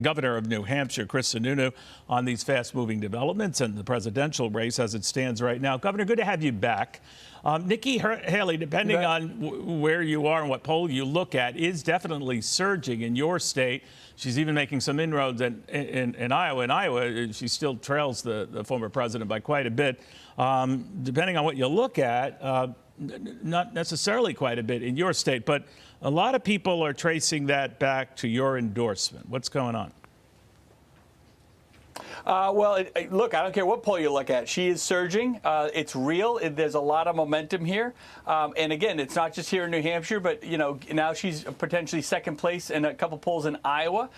Governor of New Hampshire, Chris Sununu, on these fast-moving developments and the presidential race as it stands right now. Governor, good to have you back. Nikki Haley, depending on where you are and what poll you look at, is definitely surging in your state. She's even making some inroads in Iowa. In Iowa, she still trails the former president by quite a bit. Depending on what you look at, not necessarily quite a bit in your state, but a lot of people are tracing that back to your endorsement. What's going on? Look, I don't care what poll you look at. She is surging. It's real. There's a lot of momentum here. And again, it's not just here in New Hampshire, but, you know, now she's potentially second place in a couple polls in Iowa.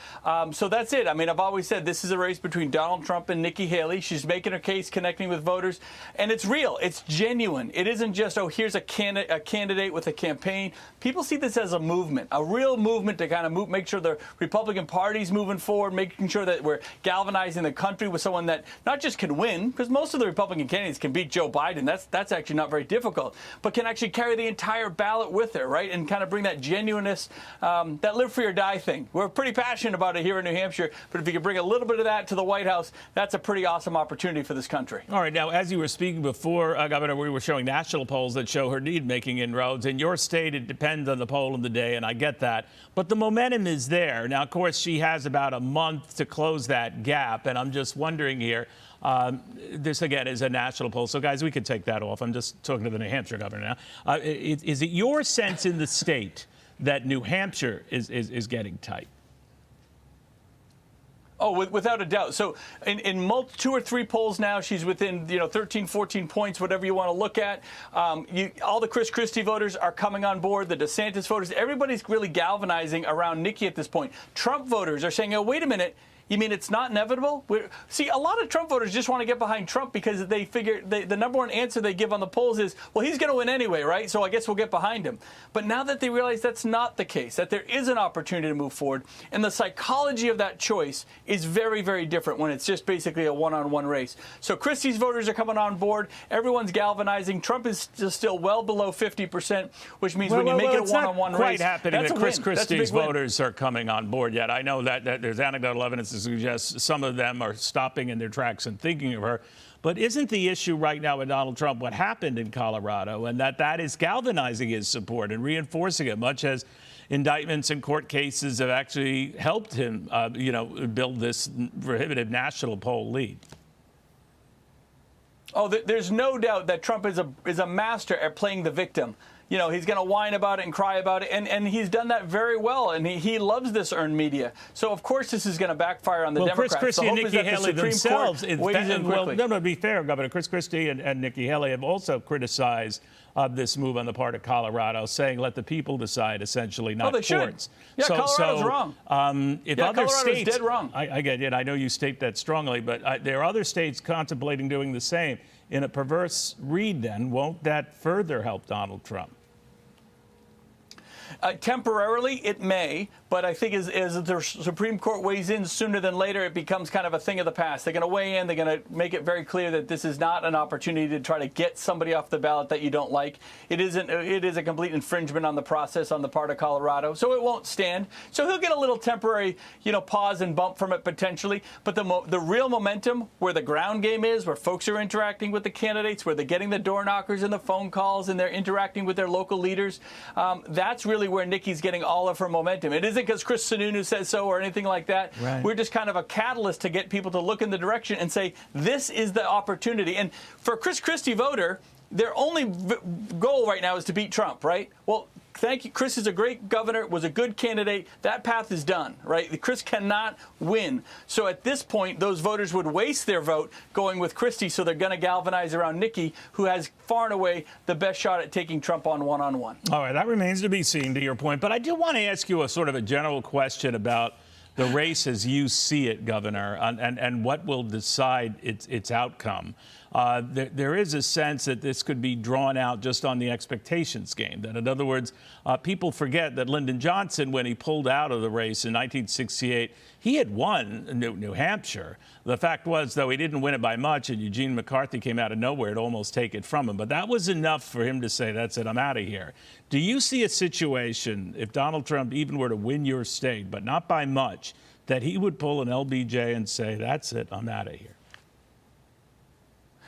So that's it. I mean, I've always said this is a race between Donald Trump and Nikki Haley. She's making her case, connecting with voters. And it's real. It's genuine. It isn't just, oh, here's a candidate with a campaign. People see this as a movement, a real movement to kind of make sure the Republican Party's moving forward, making sure that we're galvanizing the country with someone that not just can win, because most of the Republican candidates can beat Joe Biden. That's actually not very difficult, but can actually carry the entire ballot with her, right? And kind of bring that genuineness, that live free or die thing. We're pretty passionate about it here in New Hampshire, but if you can bring a little bit of that to the White House, that's a pretty awesome opportunity for this country. All right. Now, as you were speaking before, Governor, we were showing national polls that show her need making inroads. In your state, it depends on the poll of the day, and I get that. But the momentum is there. Now, of course, she has about a month to close that gap, and I'm just wondering here, this again is a national poll, so guys, we could take that off. I'm just talking to the New Hampshire governor now. Is it your sense in the state that New Hampshire is getting tight? Oh, without a doubt. So in 2 or 3 polls now, she's within 13, 14 points, whatever you want to look at. All the Chris Christie voters are coming on board. The DeSantis voters, everybody's really galvanizing around Nikki at this point. Trump voters are saying, oh, wait a minute. You mean it's not inevitable? See, a lot of Trump voters just want to get behind Trump because they figure the number one answer they give on the polls is, well, he's going to win anyway, right? So I guess we'll get behind him. But now that they realize that's not the case, that there is an opportunity to move forward, and the psychology of that choice is very, very different when it's just basically a one-on-one race. So Christie's voters are coming on board. Everyone's galvanizing. Trump is still well below 50%, which means when you make it a one-on-one race, quite happening that Chris Christie's voters are coming on board yet. I know that there's anecdotal evidence to suggest some of them are stopping in their tracks and thinking of her. But isn't the issue right now with Donald Trump what happened in Colorado, and that is galvanizing his support and reinforcing it, much as indictments and court cases have actually helped him, build this prohibitive national poll lead? Oh, there's no doubt that Trump is a master at playing the victim. You know, he's going to whine about it and cry about it, and he's done that very well, and he loves this earned media. So, of course, this is going to backfire on the Democrats. Chris Christie and Nikki Haley themselves, to be fair, Governor, Chris Christie and Nikki Haley have also criticized this move on the part of Colorado, saying let the people decide, essentially, not courts. Should. Yeah, Colorado's wrong. Colorado's states, dead wrong. I get it. I know you state that strongly, but there are other states contemplating doing the same. In a perverse read, then, won't that further help Donald Trump? Temporarily, it may, but I think as the Supreme Court weighs in sooner than later, it becomes kind of a thing of the past. They're going to weigh in. They're going to make it very clear that this is not an opportunity to try to get somebody off the ballot that you don't like. It is a complete infringement on the process on the part of Colorado, so it won't stand. So he'll get a little temporary, pause and bump from it potentially. But the real momentum, where the ground game is, where folks are interacting with the candidates, where they're getting the door knockers and the phone calls, and they're interacting with their local leaders, that's really where Nikki's getting all of her momentum. It isn't because Chris Sununu says so or anything like that. Right. We're just kind of a catalyst to get people to look in the direction and say, this is the opportunity. And for a Chris Christie voter, their only goal right now is to beat Trump, right? Well, thank you. Chris is a great governor, was a good candidate. That path is done, right? Chris cannot win. So at this point, those voters would waste their vote going with Christie, so they're going to galvanize around Nikki, who has far and away the best shot at taking Trump on one-on-one. All right, that remains to be seen, to your point. But I do want to ask you a sort of a general question about the race as you see it, Governor, and what will decide its outcome. There is a sense that this could be drawn out just on the expectations game. That, in other words, people forget that Lyndon Johnson, when he pulled out of the race in 1968, he had won New Hampshire. The fact was, though, he didn't win it by much, and Eugene McCarthy came out of nowhere to almost take it from him. But that was enough for him to say, that's it, I'm out of here. Do you see a situation, if Donald Trump even were to win your state, but not by much, that he would pull an LBJ and say, that's it, I'm out of here?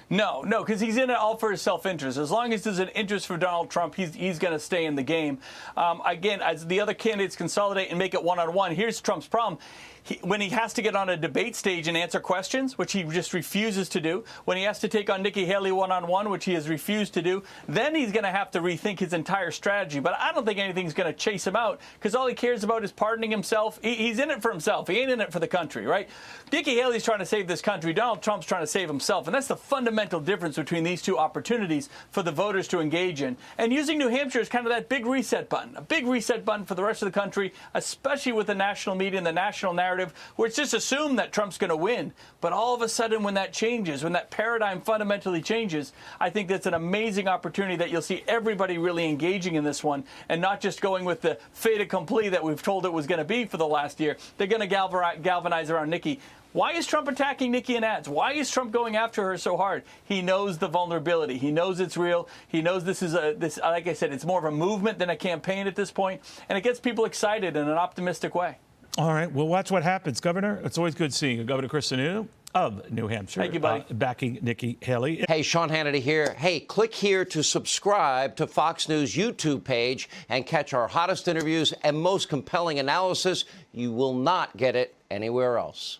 No, because he's in it all for his self-interest. As long as there's an interest for Donald Trump, he's going to stay in the game. Again, as the other candidates consolidate and make it one-on-one, here's Trump's problem. When he has to get on a debate stage and answer questions, which he just refuses to do, when he has to take on Nikki Haley one-on-one, which he has refused to do, then he's going to have to rethink his entire strategy. But I don't think anything's going to chase him out, because all he cares about is pardoning himself. He's in it for himself. He ain't in it for the country, right? Nikki Haley's trying to save this country. Donald Trump's trying to save himself. And that's the fundamental difference between these two opportunities for the voters to engage in. And using New Hampshire is kind of that big reset button, a big reset button for the rest of the country, especially with the national media and the national narrative, where it's just assumed that Trump's going to win. But all of a sudden, when that changes, when that paradigm fundamentally changes, I think that's an amazing opportunity that you'll see everybody really engaging in this one and not just going with the fait accompli that we've told it was going to be for the last year. They're going to galvanize around Nikki. Why is Trump attacking Nikki in ads? Why is Trump going after her so hard? He knows the vulnerability. He knows it's real. He knows this is like I said, it's more of a movement than a campaign at this point, and it gets people excited in an optimistic way. All right, we'll watch what happens, Governor. It's always good seeing you. Governor Sununu of New Hampshire. Thank you, buddy. Backing Nikki Haley. Hey, Sean Hannity here. Hey, click here to subscribe to Fox News YouTube page and catch our hottest interviews and most compelling analysis. You will not get it anywhere else.